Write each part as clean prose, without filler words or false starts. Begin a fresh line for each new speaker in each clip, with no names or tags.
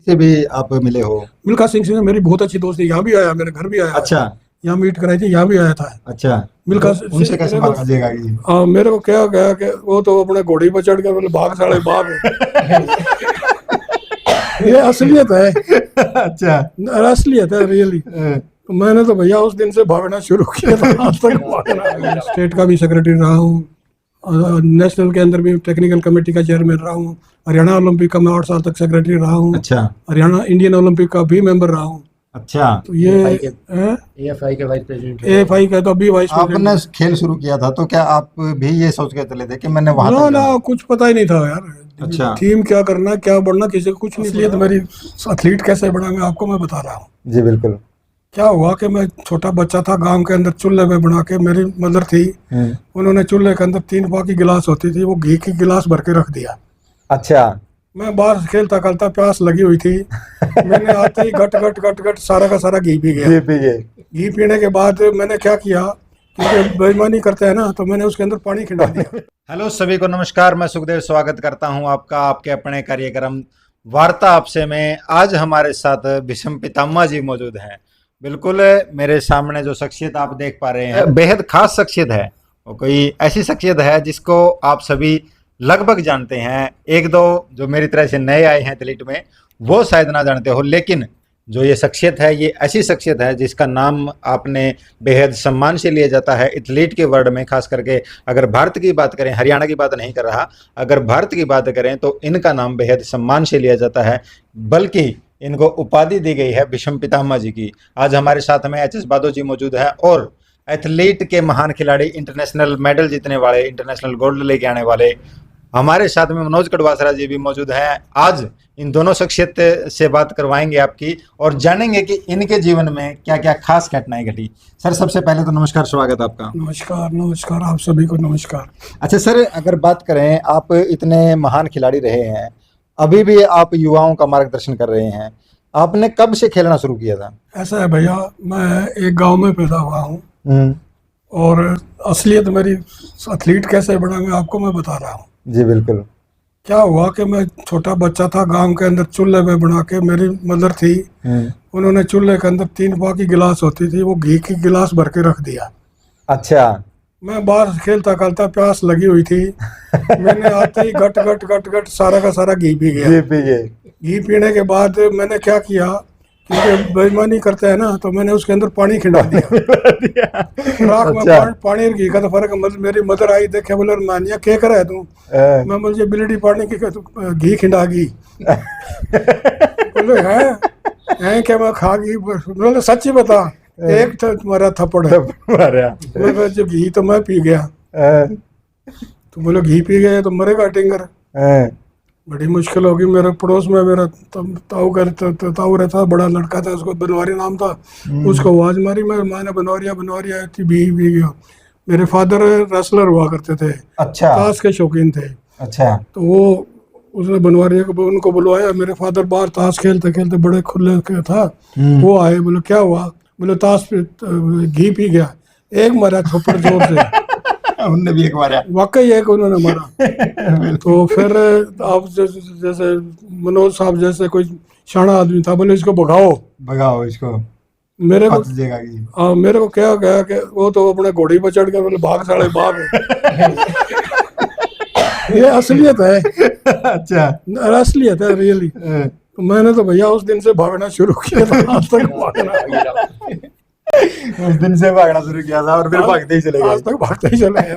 से भी आप मिले हो?
मिल्खा सिंह से मेरी बहुत अच्छी दोस्ती, यहाँ भी आया, मेरे घर भी आया।
अच्छा
यहाँ मीट कराई थी, यहाँ भी आया था।
अच्छा,
मिल्खा
तो उनसे कैसे मालूम चलेगा कि
हाँ, मेरे को क्या गया कि वो तो अपने घोड़ी पर चढ़ के बोले भाग साले भाग। ये असलियत है।
अच्छा
असलियत है रियली। तो मैंने तो भैया उस दिन से भागना शुरू किया था, आज तक भागना। स्टेट का भी सेक्रेटरी रहा हूँ, नेशनल के अंदर भी टेक्निकल कमेटी का चेयरमैन रहा हूँ, हरियाणा ओलंपिक का मैं 8 साल तक सेक्रेटरी रहा हूँ,
अच्छा
हरियाणा इंडियन ओलंपिक का भी मेंबर रहा हूँ।
अच्छा,
तो ये
AFI के वाइस प्रेसिडेंट
AFI का तो अभी वाइस
आपने खेल शुरू किया था तो क्या आप भी ये सोच के चले थे कि मैंने वहां
ना
तक
ना
जाना?
कुछ पता ही नहीं था यार।
अच्छा
टीम क्या करना क्या बढ़ना किसी को कुछ नहीं। इसलिए तो मेरी एथलीट कैसे बना मैं आपको मैं बता रहा हूँ।
जी बिल्कुल।
क्या हुआ कि मैं छोटा बच्चा था, गांव के अंदर चूल्हे में बना के, मेरी मदर थी, उन्होंने चूल्हे के अंदर 3 पा की गिलास होती थी, वो घी की गिलास भर के रख दिया।
अच्छा
मैं बाहर खेलता खेलता प्यास लगी हुई थी, मैंने आते ही गट गट गट गट सारा का सारा घी पी गया।
जी पी गए।
घी पीने के बाद मैंने क्या किया, क्योंकि बेईमानी करते हैं ना, तो मैंने उसके अंदर पानी खिंडा दिया।
हेलो सभी को नमस्कार, मैं सुखदेव स्वागत करता हूं आपका आपके अपने कार्यक्रम वार्ता आपसे में। आज हमारे साथ भीष्म पितामह जी मौजूद हैं। बिल्कुल मेरे सामने जो शख्सियत आप देख पा रहे हैं बेहद खास शख्सियत है। वो कोई ऐसी शख्सियत है जिसको आप सभी लगभग जानते हैं, एक दो जो मेरी तरह से नए आए हैं एथलीट में वो शायद ना जानते हो, लेकिन जो ये शख्सियत है ये ऐसी शख्सियत है जिसका नाम आपने बेहद सम्मान से लिया जाता है एथलीट के वर्ल्ड में। खास करके अगर भारत की बात करें, हरियाणा की बात नहीं कर रहा, अगर भारत की बात करें तो इनका नाम बेहद सम्मान से लिया जाता है, बल्कि इनको उपाधि दी गई है भीष्म पितामह जी की। आज हमारे साथ में HS बादो जी मौजूद है और एथलीट के महान खिलाड़ी, इंटरनेशनल मेडल जीतने वाले, इंटरनेशनल गोल्ड लेके आने वाले हमारे साथ में मनोज कड़वासरा जी भी मौजूद हैं। आज इन दोनों शख्सियत से बात करवाएंगे आपकी और जानेंगे कि इनके जीवन में क्या क्या खास घटनाएं घटी। सर सबसे पहले तो नमस्कार, स्वागत आपका।
नमस्कार नमस्कार, आप सभी को नमस्कार।
अच्छा सर, अगर बात करें, आप इतने महान खिलाड़ी रहे हैं, अभी भी आप युवाओं का मार्गदर्शन कर रहे हैं, आपने कब से खेलना शुरू किया था?
ऐसा है भैया, मैं एक गांव में पैदा हुआ हूँ और असलियत मेरी एथलीट कैसे बना मैं आपको मैं बता रहा हूँ।
जी बिल्कुल।
क्या हुआ कि मैं छोटा बच्चा था, गांव के अंदर चूल्हे में बना के, मेरी मदर थी, उन्होंने चूल्हे के अंदर 3 पा की गिलास होती थी, वो घी की गिलास भर के रख दिया।
अच्छा।
मैं बाहर खेलता खेलता प्यास लगी हुई थी, मैंने आते ही गट गट गट गट सारा का सारा घी पी गया।
जी पी गए।
घी पीने के बाद मैंने क्या किया, क्योंकि बेईमानी करते हैं ना, तो मैंने उसके अंदर पानी खिंडा दिया। राख में पानी और घी का तो फर्क है। मेरी मदर आई, देखे, बोले मानिया क्या कर रहा है तू? मैं बोले बिलडी पानी की घी खिंडा गई। बोले है क्या मैं खा गई? बोले सच्ची बता, एक तो तुम्हारा थप्पड़ है, जो घी तो मैं पी गया। तो बोले घी पी गए तो मरेगा टिंगर। बड़ी मुश्किल होगी। मेरे पड़ोस में मेरा ताऊ रहता, बड़ा लड़का था, उसको बनवारी नाम था, उसको आवाज मारी, मैंने बनवारिया बनवारिया भी गया। मेरे फादर रेसलर हुआ करते थे।
अच्छा।
ताश के शौकीन थे। अच्छा। तो वो उसने बनवारिया को उनको बुलवाया। मेरे फादर बाहर ताश खेलते खेलते बड़े खुले के था, वो आए, बोले क्या हुआ? बोले ताश घी पी गया। एक मारा थप्पड़ जोर से।
उन्होंने भी एक मारा,
वाकई एक उन्होंने मारा। तो फिर आप जैसे मनोज साहब जैसे कोई शाना आदमी था, बोले इसको भगाओ इसको। मेरे को क्या गया कि वो तो अपने घोड़ी पर चढ़ के बोले भाग साले भाग। ये असलियत है। अच्छा, असलियत है रियली। तो मैंने तो भैया उस दिन से भागना शुरू किया था, आज तक भागना।
उस दिन से भागना शुरू किया था और फिर भागते ही चले गए।
आज तक भागते ही चले गए।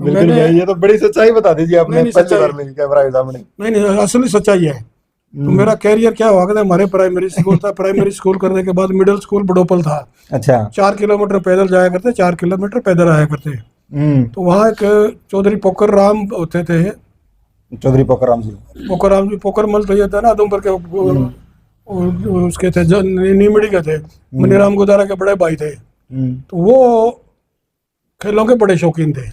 बिल्कुल, ये तो बड़ी सच्चाई बता दीजिए आपने पहली बार में कैमरा के सामने।
नहीं, असली सच्चाई है। तो मेरा कैरियर क्या हुआ कि हमारे प्राइमरी स्कूल था, प्राइमरी स्कूल करने के बाद मिडिल स्कूल बड़ोपल था। अच्छा। 4 किलोमीटर पैदल जाया करते, 4 किलोमीटर पैदल आया करते। तो वहाँ एक चौधरी पोकर राम होते थे।
चौधरी पोकर राम जी,
पोकर मल तो ये था ना उधमपुर के, उसके थे, नीमड़ी के थे, मनीराम गुदारा के बड़े भाई थे। तो वो खेलों के बड़े शौकीन थे।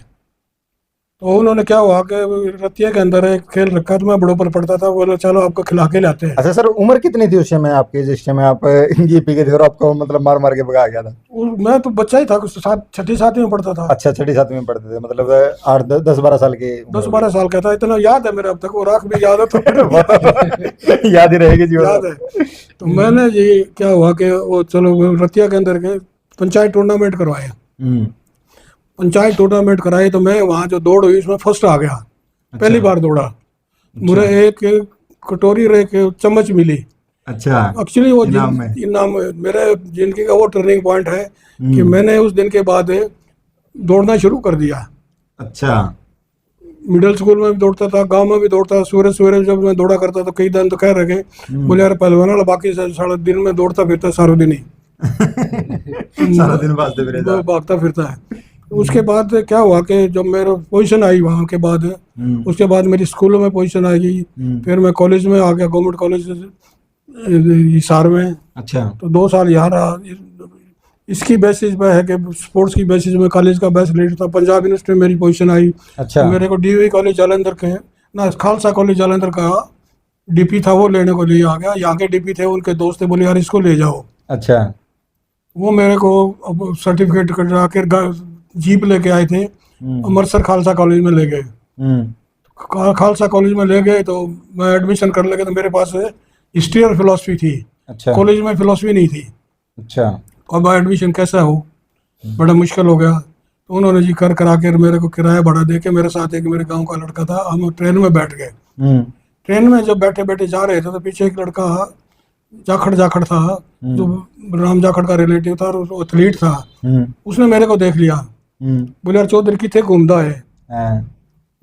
तो उन्होंने क्या हुआ कि रतिया के अंदर एक खेल रखा, तो मैं बड़ों पर पड़ता था, बोले चलो आपको खिला के लाते हैं।
अच्छा सर, उम्र कितनी थी उस समय आपकी जिस समय आप ये पी गए थे और आपको मतलब मार मार के भगा गया था?
मैं तो बच्चा ही था, कुछ छठी सातवीं में पढ़ता था।
अच्छा, छठी सातवीं में पढ़ते थे, मतलब 8 10 12 साल के उम्र
10 12 साल का था, इतना याद है मेरे अब तक, और आँख भी याद है तो
होगी। याद ही रहेगी जीवन
याद
में।
है। तो मैंने ये क्या हुआ कि वो चलो रतिया के अंदर के पंचायत टूर्नामेंट करवाए।
हम्म।
पंचायत टूर्नामेंट कराई तो मैं वहाँ जो दौड़ हुई उसमें फर्स्ट आ गया, पहली बार दौड़ा। मुझे एक कटोरी रह के चम्मच मिली।
अच्छा।
एक्चुअली वो
इनाम में।
इनाम मेरे जिंदगी का वो टर्निंग पॉइंट है कि मैंने उस दिन के बाद दौड़ना शुरू कर दिया।
अच्छा।
मिडिल स्कूल में भी दौड़ता था, गांव में भी दौड़ता था। सवेरे सवेरे जब मैं दौड़ा करता तो कई दिन तो कह रहे बोले यार पहलवान वाला, बाकी सारा दिन में दौड़ता फिरता सारा दिन ही
सारा दिन भागते फिरे था।
भागता फिरता है। उसके बाद क्या हुआ कि जब मेरा पोजीशन आई वहाँ के बाद, उसके बाद मेरी स्कूलों में पोजीशन आई। फिर मैं कॉलेज में आ गया, गवर्नमेंट कॉलेज हिसार में।
अच्छा।
तो 2 साल यहाँ रहा। इसकी बेसिस पे है कि स्पोर्ट्स की बेसिस में कॉलेज का बेस्ट लीडर था। पंजाब यूनिवर्सिटी में मेरी पोजीशन आई।
अच्छा।
तो मेरे को डीवी कॉलेज जालंधर के ना, खालसा कॉलेज जालंधर का डीपी था, वो लेने को लिए आ गया। यहाँ के डीपी थे, उनके दोस्त थे, बोले यार इसको ले जाओ।
अच्छा।
वो मेरे को अब सर्टिफिकेट कटा के जीप लेके आए थे, अमृतसर खालसा कॉलेज में ले गए। खालसा कॉलेज में ले गए तो मैं एडमिशन कर लगे, तो मेरे पास हिस्ट्री और फिलोसफी थी।
अच्छा।
कॉलेज में फिलोसफी नहीं थी।
अच्छा।
अब एडमिशन कैसा हो, बड़ा मुश्किल हो गया। तो उन्होंने जी कर करा के मेरे को किराया भाड़ा दे के, मेरे साथ एक मेरे गांव का लड़का था, हम ट्रेन में बैठ गए। ट्रेन में जब बैठे बैठे जा रहे थे तो पीछे एक लड़का जाखड़ जाखड़ था, जो राम जाखड़ का रिलेटिव था और वो एथलीट था। उसने मेरे को देख लिया, बोले यार चौधरी कितने घूमता है।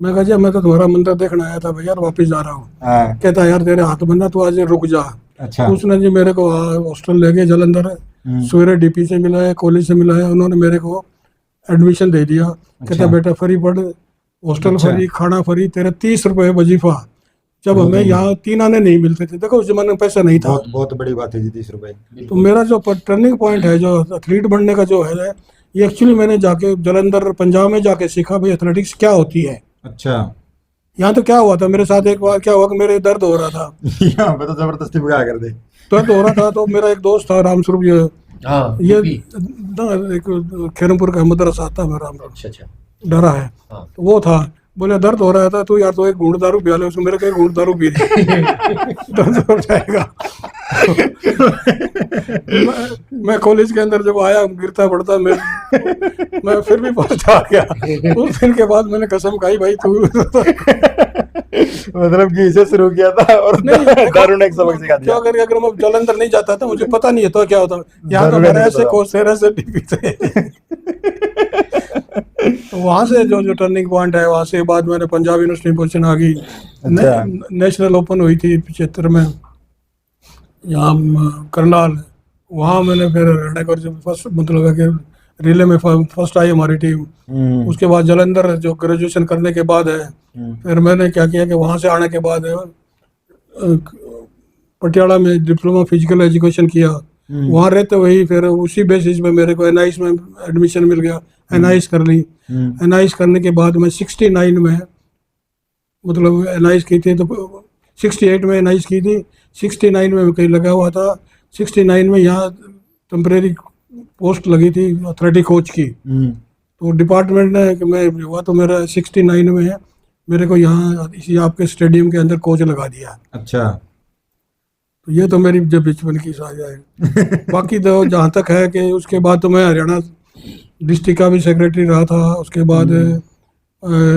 मैं कहा जी मैं तो तुम्हारा मंदिर देखने आया था भैया, वापिस जा रहा हूँ। कहता यार तेरे हाथ बनना, तू आज रुक जा।
अच्छा।
उसने जी मेरे को हॉस्टल ले गए जालंधर। सवेरे डीपी से मिला है, कॉलेज से मिला है, उन्होंने मेरे को एडमिशन दे दिया। कहता बेटा फ्री पढ़, हॉस्टल फ्री, खाना फ्री, तेरे 30 रुपए वजीफा। जब हमें यहाँ 3 आने नहीं मिलते थे, देखो उस जमाने में पैसा नहीं था।
बहुत बहुत बड़ी बात है जी, 30 रुपए।
तो मेरा जो टर्निंग पॉइंट है, जो एथलीट बनने का जो है, ये एक्चुअली मैंने जाके जालंधर पंजाब में जाके सीखा भाई एथलेटिक्स क्या होती है।
अच्छा।
यहाँ तो क्या हुआ था मेरे साथ, एक बार क्या हुआ कि मेरे दर्द हो रहा था।
यहाँ पे तो जबरदस्ती भगा कर दे।
दर्द हो रहा था तो मेरा एक दोस्त था रामस्वरूप,
हाँ
ये
यूपी।
एक खैरमपुर का मदरसा था मेरा,
अच्छा अच्छा।
डरा है।
हाँ।
तो वो था, बोले दर्द हो रहा था तो यार तो एक घूंट दारू पिया ले। उसने मेरे को एक घूंट दारू पी ली दर्द हो जाएगा। मैं कॉलेज के अंदर जब आया, गिरता पड़ता, मैं फिर भी पहुंचा गया। उस दिन के बाद मैंने कसम खाई भाई तू
मतलब कि इसे शुरू किया था और दारू ने एक सबक सिखा
क्या
दिया।
करके, अगर मैं जालंधर नहीं जाता था मुझे पता नहीं होता क्या होता। यहाँ तो
दारू का
मेरे
नहीं
ऐसे
पता।
कोसेरे से डीपी थे। तो वहाँ से जो टर्निंग पॉइंट है, वहाँ से बाद मैंने पंजाब यूनिवर्सिटी में पोजीशन आ गई।
अच्छा।
नेशनल ओपन हुई थी 75 में यहाँ करनाल। वहाँ मैंने फिर रहने को जब फर्स्ट, मतलब है कि रिले में फर्स्ट आई हमारी टीम। उसके बाद जालंधर जो ग्रेजुएशन करने के बाद है, फिर मैंने क्या किया कि वहाँ से आने के बाद पटियाला में डिप्लोमा फिजिकल एजुकेशन किया। वहाँ रहते वही फिर उसी बेसिस पे मेरे को एनआईएस में एडमिशन मिल गया। एनआईएस कर ली। एनआईएस करने के बाद मैं 69 में, मतलब एनआईएस की थी तो 68 में एनआईएस की थी, 69 में कहीं लगा हुआ था। 69 में यहाँ टेम्परेरी पोस्ट लगी थी एथलेटिक कोच की। तो डिपार्टमेंट ने कि मैं हुआ तो मेरा 69 में है, मेरे को यहाँ इसी आपके स्टेडियम के अंदर कोच लगा दिया।
अच्छा।
तो ये तो मेरी जब बचपन की साझा है। बाकी तो जहाँ तक है कि उसके बाद तो मैं हरियाणा डिस्ट्रिक्ट का भी सेक्रेटरी रहा था, उसके बाद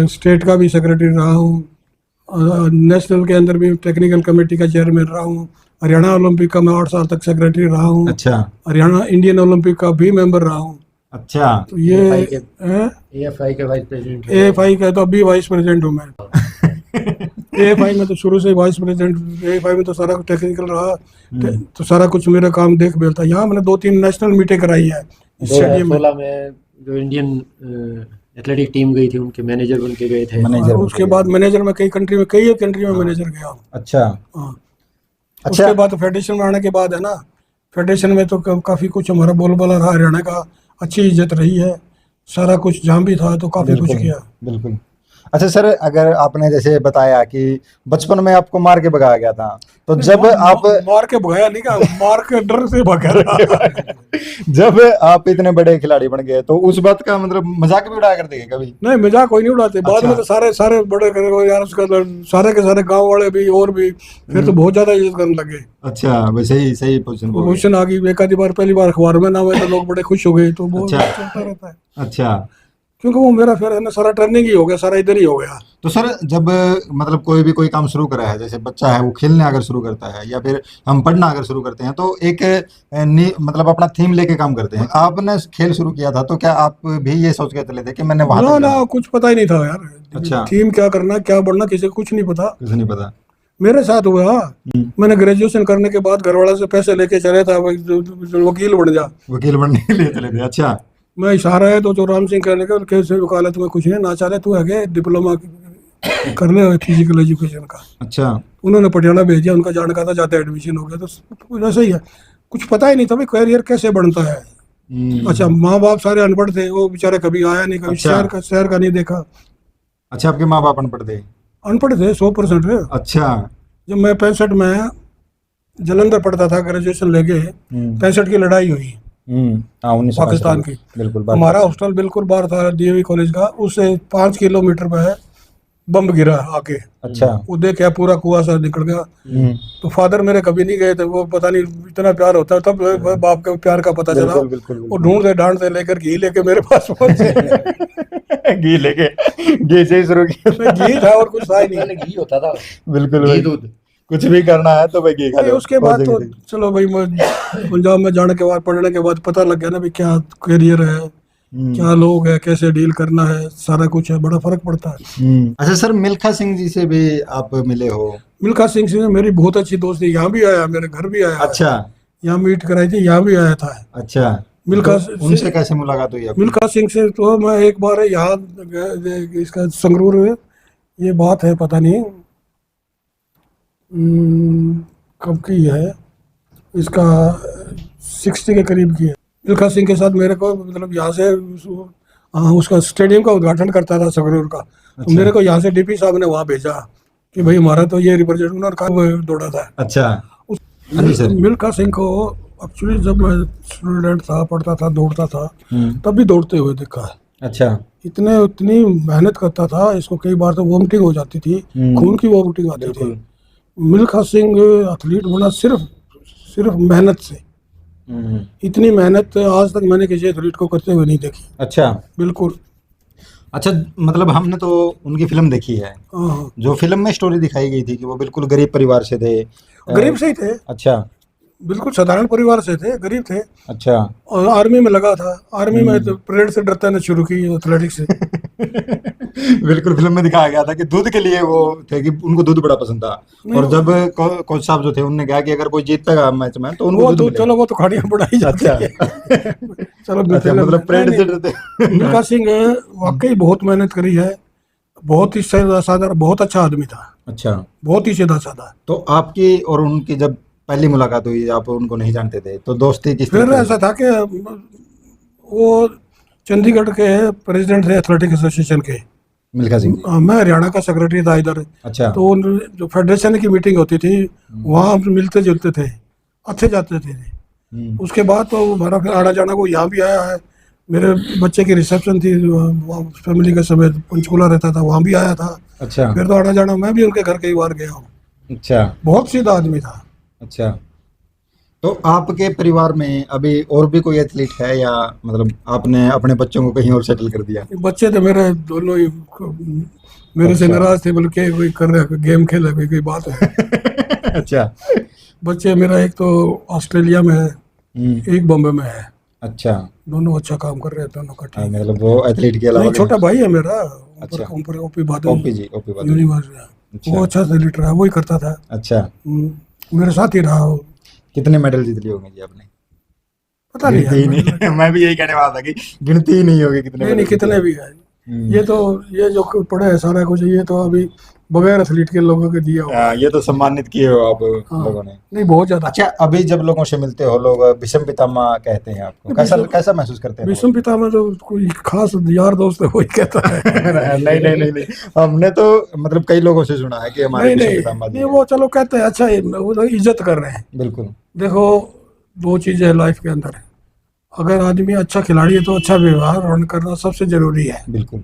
स्टेट का भी सेक्रेटरी रहा हूँ, नेशनल के अंदर भी टेक्निकल कमेटी का चेयरमैन रहा हूँ, हरियाणा ओलंपिक का मैं 8 साल तक सेक्रेटरी रहा हूँ,
अच्छा।
हरियाणा इंडियन ओलंपिक का भी मेंबर रहा हूँ।
अच्छा।
तो ये
AFI के वाइस प्रेसिडेंट।
AFI का तो अभी वाइस प्रेसिडेंट हूँ मैं। AFI में तो शुरू से वाइस प्रेसिडेंट, AFI में तो सारा कुछ टेक्निकल रहा, तो सारा कुछ मेरा काम देख बेलता। यहाँ मैंने 2-3 नेशनल मीटिंग कराई है स्टेडियम में।
2016 में जो इंडियन एथलेटिक टीम गई थी, उनके मैनेजर बन के गए थे।
मैनेजर
और उसके बाद मैनेजर में कई कंट्री में मैनेजर गया हूँ।
अच्छा।
हाँ।
अच्छा।
उसके बाद फेडरेशन में आने के बाद है ना, फेडरेशन में तो काफ़ी कुछ हमारा बोलबाला रहा, हरियाणा का अच्छी इज्जत रही है, सारा कुछ जहाँ भी था तो काफ़ी कुछ किया।
बिल्कुल। अच्छा सर, अगर आपने जैसे बताया कि बचपन में आपको मार के भगाया गया था, तो जब आप
मार के भगाया नहीं, क्या मार के डर से भगाया था।
जब आप इतने बड़े खिलाड़ी बन गए तो उस बात का मतलब मजाक भी उड़ाया करते हैं कभी?
नहीं, मजाक कोई नहीं उड़ाते। बाद
अच्छा।
में तो सारे सारे बड़े करे यार, उसका सारे के सारे गांव वाले भी और भी फिर तो बहुत ज्यादा इज्जत करने लगे।
अच्छा, वैसे ही सही पोजीशन पे हो गए।
क्वेश्चन आ गई एक आधी बार, पहली बार अखबार में नाम है तो लोग बड़े खुश हो गए, तो वो
अच्छा।
चलता रहता है।
अच्छा,
क्योंकि वो मेरा फिर है ना सारा टर्निंग ही हो गया, सारा इधर ही हो गया।
तो सर जब मतलब कोई भी कोई काम शुरू करा है, जैसे बच्चा है वो खेलने अगर शुरू करता है या फिर हम पढ़ना अगर शुरू करते हैं, तो एक मतलब अपना थीम लेके काम करते हैं। आपने खेल शुरू किया था तो क्या आप भी ये सोच के चले थे कि मैंने वहां
ना
तक
ना,
जाना?
कुछ पता ही नहीं था यार।
अच्छा।
टीम क्या करना क्या बढ़ना किसी को कुछ नहीं पता।
कुछ नहीं पता।
मेरे साथ हुआ, मैंने ग्रेजुएशन करने के बाद घर वाला से पैसे लेके चले था, वकील बन जा।
वकील बनने के लिए चले थे? अच्छा।
मैं इशारा है तो जो राम सिंह कहने का कैसे वकालत में कुछ नहीं ना चाहे, तू आगे डिप्लोमा कर ले फिजिकल एजुकेशन का।
अच्छा।
उन्होंने पटियाला भेज दिया, उनका जाने का था, जाते एडमिशन हो गया। तो वैसे ही है, कुछ पता ही नहीं था भाई कैरियर कैसे बनता है। अच्छा, माँ बाप सारे अनपढ़ थे, वो बेचारे कभी आया नहीं, कभी
अच्छा।
शहर का नहीं देखा।
अच्छा, आपके माँ बाप अनपढ़ थे?
अनपढ़ थे 100%।
अच्छा।
जब मैं 65 में जलंधर पढ़ता था ग्रेजुएशन लेके, 65 की लड़ाई हुई
हाँ, 1965
पाकिस्तान की।
बिल्कुल बात
हमारा हॉस्टल बिल्कुल बाहर था डीएवी कॉलेज का, उससे 5 किलोमीटर पे है, बम गिरा आके।
अच्छा।
वो देखा पूरा कुआसा निकल गया। तो फादर मेरे कभी नहीं गए थे, वो पता नहीं इतना प्यार होता है तब बाप के प्यार का पता चला।
बिल्कुल बिल्कुल
वो ढूंढते ढांढते लेकर घी लेके मेरे पास पहुंचे।
घी लेके, घी से ही शुरू किया।
घी था और कुछ था ही नहीं।
घी होता था,
बिल्कुल
घी
भाई,
दूध।
कुछ भी करना है तो भाई घी खा
नहीं,
लो।
उसके बाद तो चलो भाई, मैं पंजाब में जाने के बाद पढ़ने के बाद पता लग गया ना भाई क्या करियर है, क्या लोग है, कैसे डील करना है, सारा कुछ है, बड़ा फर्क पड़ता है।
अच्छा सर, मिल्खा सिंह जी से भी आप मिले हो?
मिल्खा सिंह से मेरी बहुत अच्छी दोस्ती, यहाँ भी आया, मेरे घर भी आया।
अच्छा।
यहाँ मीट कराई थी, यहाँ भी आया था।
अच्छा,
मिल्खा
तो उनसे कैसे मुलाकात हुई आपकी?
मिल्खा सिंह से तो मैं एक बार यहाँ इसका संगरूर में, ये बात है पता नहीं कब की है, इसका 60 के करीब की है। मिल्खा सिंह के साथ मेरे को मतलब यहाँ से उसका स्टेडियम का उद्घाटन करता था संगरूर का। तो मेरे को यहाँ से डीपी साहब ने वहाँ भेजा कि भाई हमारा तो ये रिप्रेजेंट, उन्होंने कहा दौड़ा था।
अच्छा। हाँ जी सर।
मिल्खा सिंह को एक्चुअली जब मैं स्टूडेंट था, पढ़ता था, दौड़ता था, तब भी दौड़ते हुए देखा है।
अच्छा।
इतनी मेहनत करता था, इसको कई बार तो वोमिटिंग हो जाती थी, खून की वोमिटिंग आती थी। मिल्खा सिंह एथलीट बना सिर्फ मेहनत से। इतनी मेहनत आज तक मैंने किसी एथलीट को करते हुए नहीं देखी।
अच्छा।
बिल्कुल।
अच्छा, मतलब हमने तो उनकी फिल्म देखी है,
हाँ,
जो फिल्म में स्टोरी दिखाई गई थी कि वो बिल्कुल गरीब परिवार से थे।
गरीब से ही थे,
अच्छा।
बिल्कुल साधारण परिवार से थे, गरीब थे।
अच्छा।
और आर्मी में लगा था, आर्मी में तो परेड से डरता ने शुरू की एथलेटिक्स से।
बिल्कुल फिल्म में दिखाया गया था कि दूध के लिए वो थे कि उनको दूध बड़ा पसंद था। और जब कोच साहब जो थे उन्होंने कहा कि अगर कोई जीतता मैच में तो उनको
वो
दूध
तो
मिलेगा।
चलो वो तो खाड़ियाँ बढ़ाई जाती
अच्छा।
है। चलो
अच्छा, मतलब परेड से डरते।
मिल्खा सिंह वाकई बहुत मेहनत करी है, बहुत ही सीधा साधा, बहुत अच्छा आदमी था।
अच्छा,
बहुत ही सीधा साधा।
तो आपकी और उनकी जब पहली मुलाकात हुई, आप उनको नहीं जानते थे, तो दोस्ती किस
फिर
तरह
ऐसा था कि वो चंडीगढ़ के प्रेसिडेंट थे एथलेटिक एसोसिएशन के।
मिल्खा सिंह?
मैं हरियाणा का सेक्रेटरी था इधर।
अच्छा।
तो जो फेडरेशन की मीटिंग होती थी वहाँ हम मिलते जुलते थे, अच्छे जाते थे। उसके बाद तो हमारा फिर आना जाना, को यहाँ भी आया है। मेरे बच्चे की रिसेप्शन थी, फैमिली के समेत पंचकुला रहता था, वहाँ भी आया था।
अच्छा।
फिर तो आना जाना, मैं भी उनके घर कई बार गया हूँ।
अच्छा।
बहुत सीधा आदमी था।
अच्छा, तो आपके परिवार में अभी और भी कोई एथलीट है या मतलब आपने अपने बच्चों को कहीं और सेटल कर दिया?
बच्चे तो मेरे दोनों ही मेरे से नाराज थे, बल्कि कोई कर रहा गेम खेल रहा, कोई बात है।
अच्छा।
बच्चे मेरा एक तो ऑस्ट्रेलिया में है, एक बॉम्बे में है।
अच्छा।
दोनों अच्छा काम कर रहे हैं, दोनों का ठीक।
मतलब वो एथलीट के अलावा
नहीं, छोटा भाई है मेरा।
अच्छा।
ऊपर ओपी बादल,
ओपी जी, ओपी बादल।
यूनिवर्सिटी। वो अच्छा एथलीट रहा, वही करता था।
अच्छा।
मेरे साथ ही रहा वो।
कितने मेडल जीत लिए होंगे जी आपने?
पता नहीं
गिनती ही नहीं। मैं भी यही कहने वाला था कि गिनती ही नहीं होगी कितने
नहीं,
medal
कितने
जीते
भी है। ये जो पढ़े है सारा कुछ, ये तो अभी बगैर एथलीट के लोगों के दिया हुआ।
ये तो सम्मानित किए हो आप लोगों ने।
नहीं, बहुत ज्यादा।
अच्छा, अभी जब लोगों से मिलते हो लोग भीष्म पितामह कहते हैं आपको, कैसा कैसा महसूस करते हैं?
भीष्म पितामह तो कोई खास यार दोस्त है वही कहता है।
नहीं नहीं नहीं नहीं, हमने तो मतलब कई लोगों से सुना है कि हमारे
नहीं
भीष्म
नहीं
पितामह जी
नहीं,
हैं।
वो चलो कहते हैं, अच्छा वो तो इज्जत कर रहे हैं।
बिल्कुल
देखो, दो चीजें लाइफ के अंदर है। अगर आदमी अच्छा खिलाड़ी है तो अच्छा व्यवहार करना सबसे जरूरी है।
बिल्कुल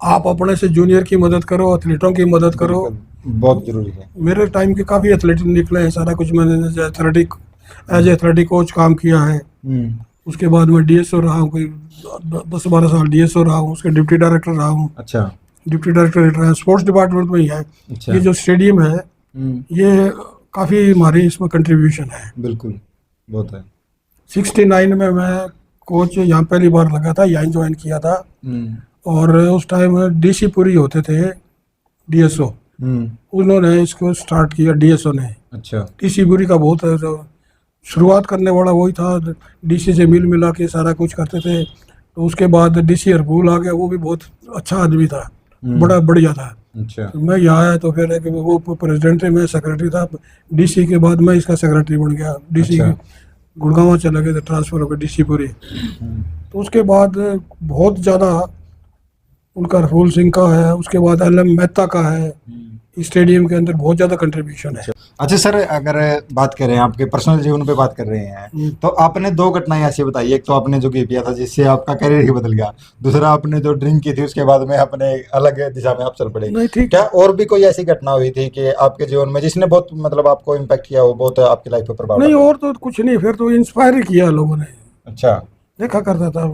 आप अपने से जूनियर की मदद करो, एथलीटों की मदद करो।
बिल्कुल, बहुत जरूरी है।
मेरे टाइम के काफी एथलीट निकले हैं, सारा कुछ मैंने एज एथलेटिक कोच काम किया है। उसके बाद मैं डीएसओ रहा हूँ, कोई 10-12 साल डीएसओ रहा हूँ, उसके डिप्टी डायरेक्टर रहा हूँ।
अच्छा
डिप्टी डायरेक्टर स्पोर्ट्स डिपार्टमेंट में ही है।
अच्छा।
ये जो स्टेडियम है, ये काफ़ी हमारी इसमें कंट्रीब्यूशन है।
बिल्कुल बहुत है।
69 में मैं कोच यहाँ पहली बार लगा था, यहाँ ज्वाइन किया था। और उस टाइम डीसी पुरी होते थे डीएसओ, उन्होंने इसको स्टार्ट किया डीएसओ ने।
अच्छा
डीसी पुरी का बहुत शुरुआत करने वाला वही था, डीसी से मिल मिला के सारा कुछ करते थे। तो उसके बाद डीसी हरपुल आ गया, वो भी बहुत अच्छा आदमी था, बड़ा बढ़िया था।
अच्छा
तो मैं यहाँ आया तो फिर है कि वो प्रेसिडेंट थे, मैं सेक्रेटरी था। डीसी के बाद मैं इसका सेक्रेटरी बन गया। डीसी
अच्छा।
गुड़गांव चले गए थे, ट्रांसफर हो गया डीसी पुरी। तो उसके बाद बहुत ज़्यादा उनका रफूल सिंह का है, उसके बाद एलएम मेहता का है। स्टेडियम के अंदर बहुत ज़्यादा कंट्रीब्यूशन है।
अच्छा सर, अगर बात करें आपके पर्सनल जीवन पे बात कर रहे हैं, तो आपने दो घटनाएं ऐसी बताई। एक तो आपने जो किया था जिससे आपका करियर ही बदल गया, दूसरा आपने जो ड्रिंक की थी उसके बाद में अपने अलग दिशा में आप चल पड़े।
नहीं, ठीक
क्या और भी कोई ऐसी घटना हुई थी कि आपके जीवन में जिसने बहुत मतलब आपको इम्पैक्ट किया हो, बहुत आपकी लाइफ पे प्रभाव
नहीं,
डाला?
और तो कुछ नहीं, फिर तो इंस्पायर ही किया लोगों ने।
अच्छा
देखा करता था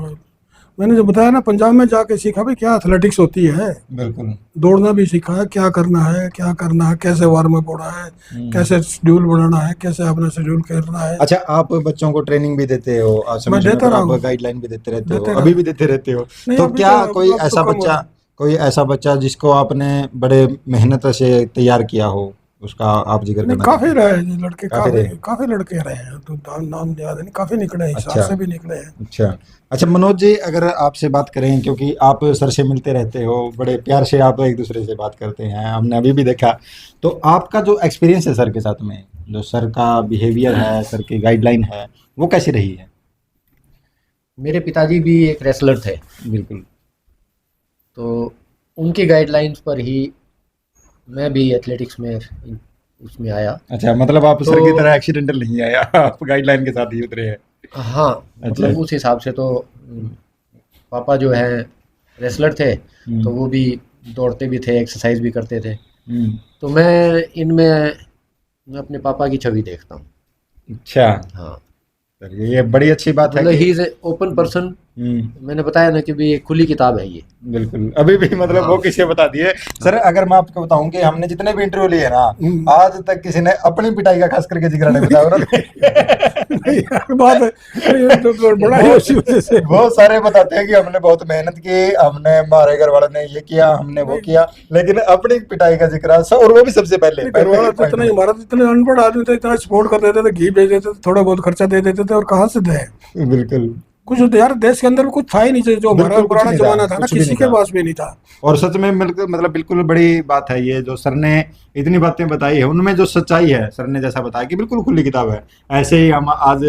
मैंने जो बताया ना, पंजाब में जाके सीखा भाई क्या एथलेटिक्स होती है।
बिल्कुल
दौड़ना भी सीखा है, क्या करना है, क्या करना है, कैसे वार्म अप होना है, कैसे शेड्यूल बनाना है, कैसे अपना शेड्यूल करना है।
अच्छा, आप बच्चों को ट्रेनिंग भी देते हो,
मैं देता रहा हूँ,
आप गाइडलाइन भी देते रहते हो,
देते रहा
अभी
हूँ।
भी देते रहते हो?
नहीं,
तो
अभी
क्या
तो
कोई
अब तो
ऐसा
कम हो
बच्चा,
रहा।
कोई ऐसा बच्चा जिसको आपने बड़े मेहनत से तैयार किया हो, उसका आप जिक्र
नहीं,
करना
काफी
चाहते
रहे हैं लड़के,
काफी रहे?
काफी लड़के रहे हैं, तो नाम याद नहीं, काफी निकले हैं, हिसाब
अच्छा
से भी निकले हैं।
अच्छा। अच्छा मनोज जी, अगर आपसे बात करें, क्योंकि आप सर से मिलते रहते हो, बड़े प्यार से आप एक दूसरे से बात करते हैं, हमने अभी भी देखा, तो आपका जो एक्सपीरियंस है सर के साथ में, जो सर का बिहेवियर है, सर की गाइडलाइन है, वो कैसी रही है?
मेरे पिताजी भी एक रेसलर थे,
बिल्कुल।
तो उनकी गाइडलाइंस पर ही मैं भी एथलेटिक्स में उसमें आया।
अच्छा, मतलब आप सर
तो
की तरह एक्सीडेंटल नहीं आया, आप गाइडलाइन के साथ ही उतरे हैं।
हाँ, मतलब
अच्छा।
उस हिसाब से तो पापा जो है रेसलर थे, तो वो भी दौड़ते भी थे, एक्सरसाइज भी करते थे। तो मैं अपने पापा की छवि देखता हूँ।
अच्छा,
हाँ,
चलिए ये बड़ी अच्छी बात है
मतलब
कि
he is a open person. मैंने बताया ना कि भी एक खुली किताब है ये।
बिल्कुल, अभी भी मतलब वो किसे बता दिए सर। अगर मैं आपको बताऊं कि हमने जितने भी इंटरव्यू लिए ना, आज तक किसी ने अपनी पिटाई का खास करके जिक्र नहीं बताया
नहीं यार, बात है, ये तो बड़ा ही उसी वजह से।
बहुत सारे बताते हैं कि हमने बहुत मेहनत की, हमने हमारे घर वालों ने ये किया, हमने वो किया, लेकिन अपनी पिटाई का जिक्र और वो भी सबसे पहले
घर वाला तो इतना, हमारा तो इतने अनपढ़ आदमी थे, इतना सपोर्ट कर देते थे, घी भेज देते थे, थोड़ा बहुत खर्चा दे देते थे, और कहाँ से दे
बिल्कुल
कुछ तो यार, देश के अंदर कुछ था ही नहीं, जो हमारा
बिल्कुल कुछ
पुराना
नहीं था,
जमाना था ना,
कुछ भी
किसी
नहीं
के
था।
पास भी नहीं था।
और सच में मतलब बिल्कुल बड़ी बात है ये जो सर ने इतनी बातें बताई है, उनमें जो सच्चाई है, सर ने जैसा बताया कि बिल्कुल खुली किताब है। ऐसे ही हम आज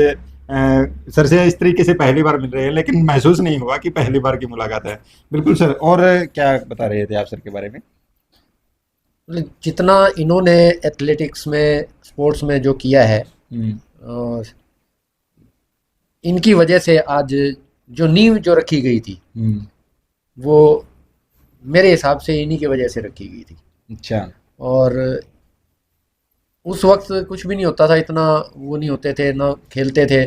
सर से इस तरीके से पहली बार मिल रहे हैं, लेकिन महसूस नहीं हुआ कि पहली बार की मुलाकात है। बिल्कुल सर, और क्या बता रहे थे आप सर के बारे में?
मतलब जितना इन्होंने एथलेटिक्स में, स्पोर्ट्स में जो किया है, और इनकी वजह से आज जो नींव जो रखी गई थी, वो मेरे हिसाब से इन्हीं की वजह से रखी गई थी।
अच्छा।
और उस वक्त कुछ भी नहीं होता था, इतना वो नहीं होते थे ना, खेलते थे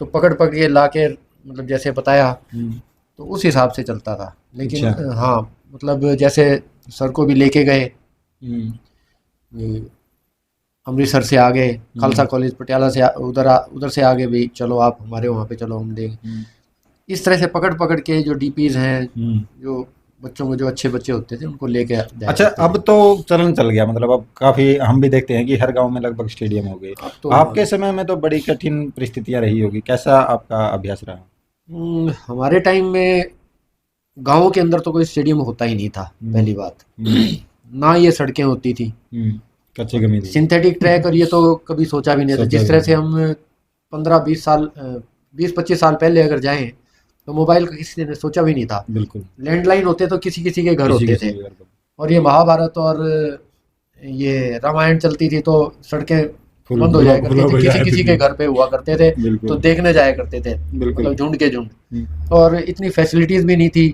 तो पकड़ पकड़ के ला के, मतलब जैसे बताया, तो उस हिसाब से चलता था। लेकिन
अच्छा।
हाँ, मतलब जैसे सर को भी लेके गए अमृतसर से आगे, खालसा कॉलेज पटियाला से उधर से आगे भी, चलो आप हमारे वहाँ पे चलो, हम देंगे। इस तरह से पकड़ पकड़ के जो डीपीज हैं, जो बच्चों को, जो अच्छे बच्चे होते थे, उनको लेके जाया
अच्छा,
करते
अब
थे।
तो चलन चल गया, मतलब अब काफी हम भी देखते हैं कि हर गांव में लगभग स्टेडियम हो गए।
अब तो
आपके समय में तो बड़ी कठिन परिस्थितियां रही होगी, कैसा आपका अभ्यास रहा?
हमारे टाइम में गाँव के अंदर तो कोई स्टेडियम होता ही नहीं था, पहली बात। ना ये सड़कें होती थी,
कच्चे कमी थी।
सिंथेटिक ट्रैक, और ये तो कभी सोचा भी नहीं था। जिस तरह से हम 15-20 साल 20-25 साल पहले अगर जाएं तो मोबाइल का किसी ने सोचा भी नहीं था।
बिल्कुल।
लैंडलाइन होते तो किसी किसी के घर
किसी
होते
किसी
थे,
के घर पर।
और ये महाभारत और ये रामायण चलती थी तो सड़कें
फुल
बंद हो जाया करती
ब्लॉक
थी,
हो
किसी
जाती
किसी
थी।
के घर पे हुआ करते थे,
बिल्कुल।
तो देखने जाया करते थे,
बिल्कुल।
मतलब झुंड के झुंड। और इतनी फैसिलिटीज भी नहीं थी,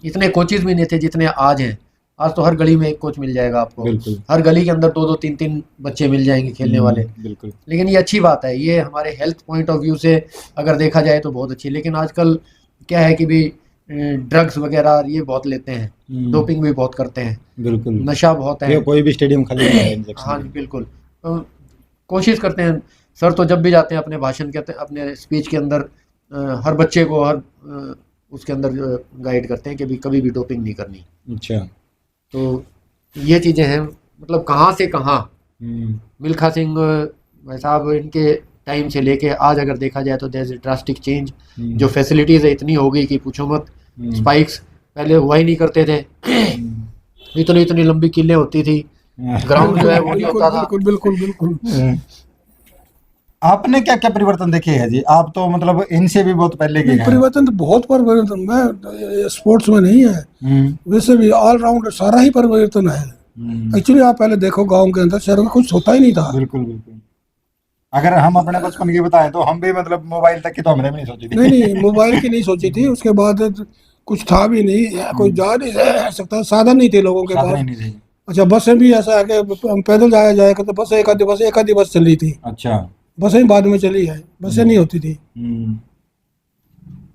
इतने कोचेज भी नहीं थे जितने आज हैं। आज तो हर गली में एक कोच मिल जाएगा आपको,
बिल्कुल।
हर गली के अंदर 2-2 3-3 बच्चे मिल जाएंगे खेलने वाले।
बिल्कुल।
लेकिन ये अच्छी बात है, ये हमारे हेल्थ पॉइंट ऑफ व्यू से अगर देखा जाए तो बहुत अच्छी। लेकिन आजकल क्या है कि भी ड्रग्स वगैरह ये बहुत लेते हैं, डोपिंग भी बहुत करते हैं,
बिल्कुल।
नशा बहुत है।
कोई भी स्टेडियम खाली नहीं है इंजेक्शन।
हाँ जी, बिल्कुल। कोशिश करते हैं सर, तो जब भी जाते हैं अपने भाषण के, अपने स्पीच के अंदर हर बच्चे को उसके अंदर गाइड करते हैं कि भी कभी भी डोपिंग नहीं करनी।
अच्छा।
तो ये चीज़ें हैं, मतलब कहाँ से कहाँ मिल्खा सिंह भाई साहब इनके टाइम से लेके आज अगर देखा जाए तो देयर इज ड्रास्टिक चेंज। जो फैसिलिटीज़ है इतनी हो गई कि पूछो मत। स्पाइक्स पहले हुआ ही नहीं करते थे, इतनी इतनी लंबी किलें होती थी, ग्राउंड जो है वो नहीं होता था।
बिल्कुल बिल्कुल।
आपने क्या क्या परिवर्तन देखे हैं जी? आप तो मतलब इनसे भी बहुत पहले के हैं।
परिवर्तन तो बहुत परिवर्तन, मैं स्पोर्ट्स में नहीं है, वैसे भी ऑल राउंड सारा ही परिवर्तन है। एक्चुअली आप पहले देखो गांव के अंदर, शहर में कुछ होता ही नहीं था।
बिल्कुल बिल्कुल। अगर हम अपने बचपन की बताएं तो हम भी मतलब मोबाइल तक की तो हमने भी नहीं सोची थी।
नहीं, मोबाइल की नहीं सोची थी। उसके बाद कुछ था भी नहीं, कोई जा नहीं सकता, साधन नहीं थे लोगों के
साधन
पास।
ही नहीं थे।
अच्छा, बसें भी ऐसा है कि हम पैदल जाया करते, बस एक आधी बस चली थी।
अच्छा।
बसें बाद में चली है, बसें नहीं होती थी।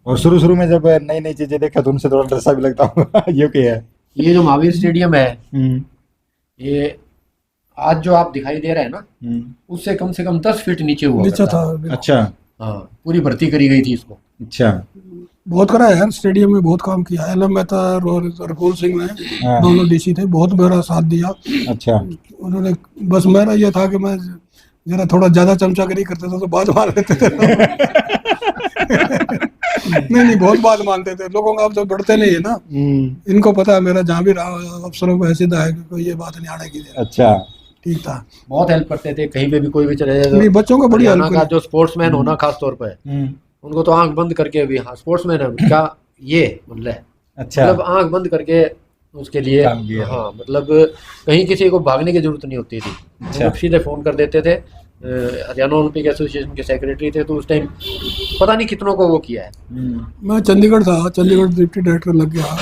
और शुरू में जब नई नई चीजें देखा तो उनसे थोड़ा डर सा भी लगता होगा। ये क्या है?
ये जो महावीर स्टेडियम है, ये आज जो आप दिखाई दे रहे हैं ना, उससे कम से कम 10 फीट नीचे हुआ
नीचे
करता
था।
अच्छा।
हाँ, पूरी भर्ती करी गई थी इसको।
अच्छा।
बहुत करा है यार, स्टेडियम में बहुत काम किया है। एल.एम. मेहता और रघुल सिंह ने, दोनों डीसी थे, बहुत मेरा साथ दिया।
अच्छा।
उन्होंने, बस मेरा ये था कि मैं जरा थोड़ा ज्यादा चमचागिरी करता था तो बात मान लेते थे। नहीं, बहुत बात मानते थे। लोगों का अब तो बढ़ते नहीं है ना, इनको पता है मेरा जहाँ भी रहा अफसरों को ऐसी है कि कोई ये बात नहीं आने की।
अच्छा।
ठीक था,
बहुत हेल्प करते थे, कहीं पे भी कोई भी चले जाए तो।
नहीं, बच्चों को बड़ी हेल्प
का जो स्पोर्ट्समैन होना खास तौर पर, उनको तो आंख बंद करके भी, हाँ स्पोर्ट्समैन है क्या ये मतलब है।
अच्छा।
मतलब आंख बंद करके उसके लिए, हाँ मतलब कहीं किसी को भागने की जरूरत नहीं होती थी।
अच्छा।
सीधे फोन कर देते थे। हरियाणा ओलंपिक एसोसिएशन के सेक्रेटरी थे, तो उस टाइम पता नहीं कितनों को वो किया है।
मैं चंडीगढ़ था, चंडीगढ़ डिप्टी डायरेक्टर लग गया।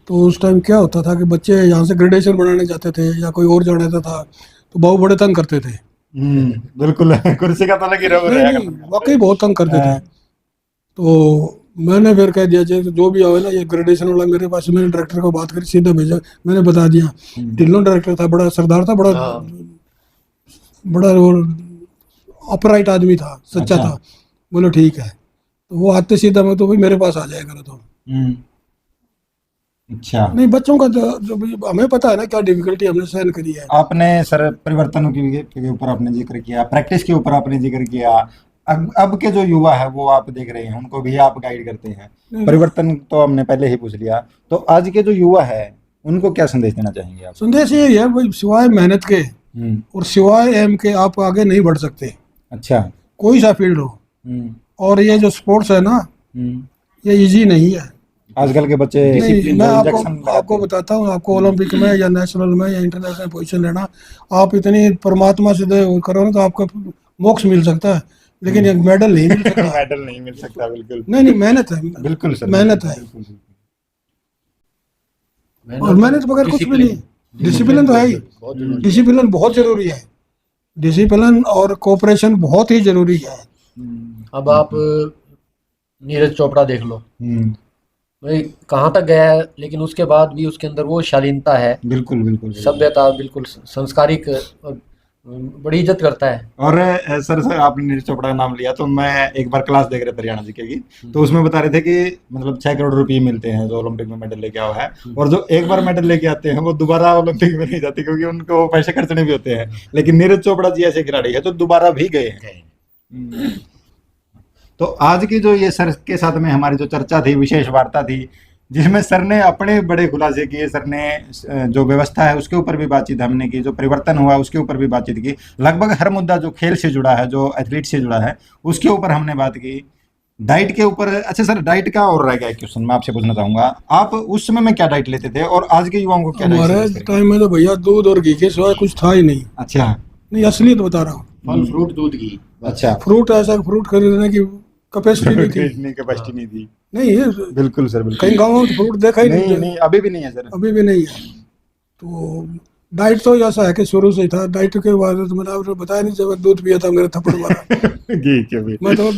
तो उस टाइम क्या होता था कि बच्चे यहाँ से ग्रेजुएशन बनाने जाते थे या कोई और जाना था तो बहुत बड़े तंग करते थे।
बिल्कुल। कुर्सी का तो लगी रहो।
वाकई बहुत तंग करते थे। तो मैंने फिर कह दिया जो भी आवे ना, ये ग्रेजुएशन वाला मेरे पास, मैंने डायरेक्टर को बात करी, सीधा भेजा। मैंने बता दिया, ढिल्लों डायरेक्टर था, बड़ा सरदार था, बड़ा अपराइट आदमी था, सच्चा था। बोलो ठीक है। तो वो आते सीधा मैं तो भाई मेरे पास आ जाएगा तो।
अच्छा।
नहीं, बच्चों का जो हमें पता है ना क्या डिफिकल्टी हमने सहन करी है।
आपने सर परिवर्तनों के ऊपर आपने जिक्र किया, प्रैक्टिस के ऊपर आपने जिक्र किया। अब के जो युवा है वो आप देख रहे हैं, उनको भी आप गाइड करते हैं। परिवर्तन तो हमने पहले ही पूछ लिया, तो आज के जो युवा है उनको क्या संदेश देना चाहेंगे आप?
संदेश यही है भाई, सिवाय मेहनत के और सिवाय एम के आप आगे नहीं बढ़ सकते।
अच्छा।
कोई सा फील्ड हो। और ये जो स्पोर्ट्स है ना, ये इजी नहीं है।
आजकल के बच्चे
नहीं, मैं आपको बताता हूँ, आपको ओलंपिक में या नेशनल में या इंटरनेशनल पोजीशन लेना, आप इतनी परमात्मा से करो ना तो आपको मोक्ष मिल सकता है, लेकिन एक मेडल नहीं मिल सकता।
मेडल नहीं मिल सकता, बिल्कुल
नहीं, मेहनत है।
बिल्कुल सर,
मेहनत है। और मेहनत बगैर कुछ भी नहीं। डिसिप्लिन तो है ही, डिसिप्लिन बहुत जरूरी है। डिसिप्लिन और कोऑपरेशन बहुत ही जरूरी है।
अब आप नीरज चोपड़ा देख लो, भाई कहाँ तक गया है, लेकिन उसके बाद भी उसके अंदर वो शालीनता है,
बिल्कुल बिल्कुल
सभ्यता, बिल्कुल संस्कारिक, बड़ी इज्जत करता है।
और सर आपने नीरज चोपड़ा का नाम लिया तो मैं एक बार क्लास देख रहे थे हरियाणा जी की, तो उसमें बता रहे थे कि मतलब 6 करोड़ रुपए मिलते हैं जो ओलंपिक में मेडल लेके आया है, और जो एक बार मेडल लेके आते हैं वो दोबारा ओलंपिक में नहीं जाते क्योंकि उनको पैसे खर्चने भी होते हैं। लेकिन नीरज चोपड़ा जी ऐसे खिलाड़ी है तो दोबारा भी गए हैं। तो आज की जो ये सर के साथ में हमारी जो चर्चा थी, विशेष वार्ता थी, जिसमें सर ने अपने बड़े खुलासे किए। सर ने जो व्यवस्था है उसके ऊपर भी बातचीत हमने की, जो परिवर्तन हुआ उसके ऊपर भी बातचीत की। लगभग हर मुद्दा जो खेल से जुड़ा है, जो एथलीट से जुड़ा है, उसके ऊपर हमने बात की। डाइट के ऊपर, अच्छा सर, डाइट का और रह गया एक क्वेश्चन मैं आपसे पूछना चाहूंगा। आप उस समय में क्या डाइट लेते थे और आज के युवाओं को क्या डाइट
हमारे
लेते हैं?
टाइम में तो भैया दूध और घी के सिवाय कुछ था ही नहीं।
अच्छा
नहीं, असलियत बता रहा हूँ।
फल फ्रूट दूध घी।
अच्छा,
फ्रूट, ऐसा फ्रूट खरीदने की कैपेसिटी नहीं थी।
इतनी कैपेसिटी नहीं थी।
नहीं है,
बिल्कुल सर, बिल्कुल।
कई गाँवों में तो फ्रूट देखा ही
नहीं
नहीं।
नहीं, अभी भी नहीं है सर।
अभी भी नहीं है। तो डाइट तो ऐसा है कि शुरू से ही था। डाइट के बारे में तो मैंने आपको बताया नहीं, जब मैं दूध पिया था मेरे थप्पड़ मारा।
घी के भी।
मैं तो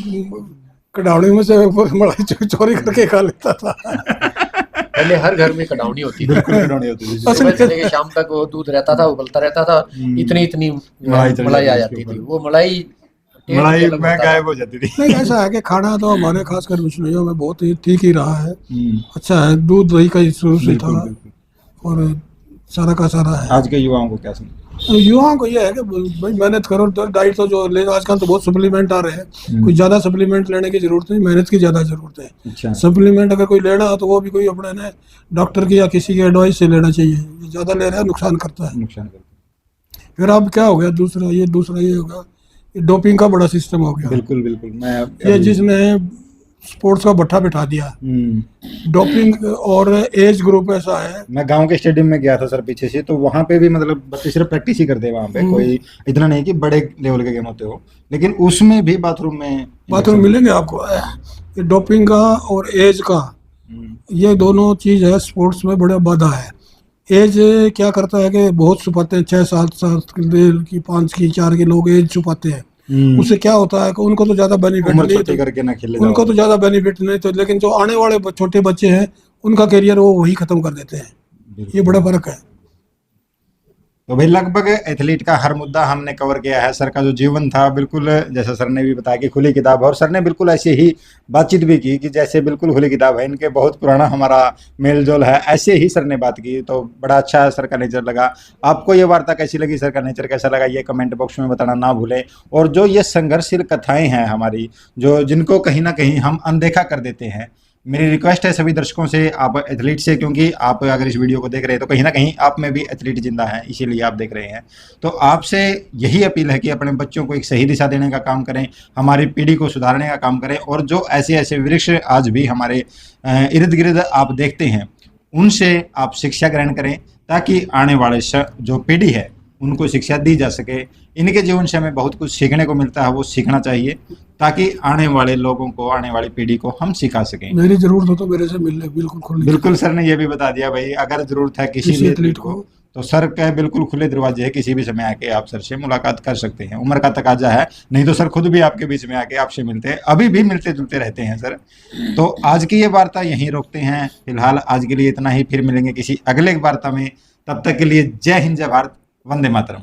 कढ़ावड़ी में से मलाई चोरी करके खा लेता था।
पहले हर घर में कड़ावनी होती थी।
बिल्कुल कड़ावनी होती थी।
सुबह से लेके शाम तक वो दूध रहता था, उबलता रहता था। इतनी इतनी
मलाई चढ़
मलाई आ
जाती
जाती
उसके
थी।
ऊपर।
वो मलाई टेस्ट
मलाई
भी अलग
में
होता
गायब
था।
हो जाती थी।
नहीं, ऐसा है कि खाना तो हमारे खासकर बिश्नोइयों में बहुत ही ठीक ही रहा है।
हम्म,
अच्छा है, दूध दही का ही शुरू से
बिल्कुल
था
बिल्कुल।
और सारा का सारा है।
आज के युवाओं को क्या समझ?
युवाओं को यह है कि भाई मेहनत करो। तो डाइट तो जो ले, आजकल तो बहुत सप्लीमेंट आ रहे हैं। कुछ ज़्यादा सप्लीमेंट लेने की जरूरत नहीं, मेहनत की ज़्यादा जरूरत है।
अच्छा,
सप्लीमेंट अगर कोई लेना हो तो वो भी कोई अपने ने डॉक्टर की या किसी की एडवाइस से लेना चाहिए। ये ज़्यादा ले रहा है, नुकसान करता है।
नुकसान करता
फिर अब क्या हो गया, दूसरा ये होगा, ये डोपिंग का बड़ा सिस्टम हो
है।
गया।
बिल्कुल बिल्कुल। मैं
ये जिसने स्पोर्ट्स का भट्ठा बिठा दिया। डोपिंग और एज ग्रुप ऐसा है।
मैं गांव के स्टेडियम में गया था सर पीछे से, तो वहां पे भी मतलब बच्चे सिर्फ प्रैक्टिस ही करते हैं वहां पे। कोई इतना नहीं कि बड़े लेवल के गेम होते हो, लेकिन उसमें भी बाथरूम में
बाथरूम मिलेंगे आपको। ये डोपिंग का और एज का,
हम्म,
ये दोनों चीज है स्पोर्ट्स में बड़ा बाधा है। एज क्या करता है कि बहुत छुपाते हैं, 6-7 साल की, 5 की, 4 के लोग एज छुपाते हैं। उससे क्या होता है कि उनको तो ज्यादा बेनिफिट
उम्र
नहीं,
छोटी
तो
करके ना खेले
उनको
जाओ।
तो ज्यादा बेनिफिट नहीं, तो लेकिन जो आने वाले छोटे बच्चे हैं उनका करियर वो वही खत्म कर देते हैं। ये बड़ा फर्क है।
तो भाई लगभग एथलीट का हर मुद्दा हमने कवर किया है। सर का जो जीवन था, बिल्कुल जैसा सर ने भी बताया कि खुली किताब है, और सर ने बिल्कुल ऐसे ही बातचीत भी की कि जैसे बिल्कुल खुली किताब है। इनके बहुत पुराना हमारा मेल जोल है, ऐसे ही सर ने बात की। तो बड़ा अच्छा सर का नेचर लगा। आपको ये वार्ता कैसी लगी, सर का नेचर कैसा लगा, ये कमेंट बॉक्स में बताना ना भूलें। और जो ये संघर्षशील कथाएं हैं हमारी, जो जिनको कहीं ना कहीं हम अनदेखा कर देते हैं, मेरी रिक्वेस्ट है सभी दर्शकों से, आप एथलीट से, क्योंकि आप अगर इस वीडियो को देख रहे हैं तो कहीं ना कहीं आप में भी एथलीट जिंदा है, इसीलिए आप देख रहे हैं। तो आपसे यही अपील है कि अपने बच्चों को एक सही दिशा देने का काम करें, हमारी पीढ़ी को सुधारने का काम करें। और जो ऐसे ऐसे वृक्ष आज भी हमारे इर्द गिर्द आप देखते हैं, उनसे आप शिक्षा ग्रहण करें, ताकि आने वाले जो पीढ़ी है उनको शिक्षा दी जा सके। इनके जीवन से हमें बहुत कुछ सीखने को मिलता है, वो सीखना चाहिए, ताकि आने वाले लोगों को, आने वाली पीढ़ी को हम सिखा सकें।
मेरी जरूरत हो तो मेरे से मिलने बिल्कुल खुली।
बिल्कुल, सर ने ये भी बता दिया भाई, अगर जरूरत है किसी भी एथलीट को, तो सर के बिल्कुल खुले दरवाजे है, किसी भी समय आके आप सर से मुलाकात कर सकते हैं। उम्र का तकाजा है, नहीं तो सर खुद भी आपके बीच में आके आपसे मिलते हैं, अभी भी मिलते जुलते रहते हैं सर। तो आज की ये वार्ता यहीं रोकते हैं फिलहाल। आज के लिए इतना ही, फिर मिलेंगे किसी अगले वार्ता में। तब तक के लिए जय हिंद, जय भारत, वंदे मातरम।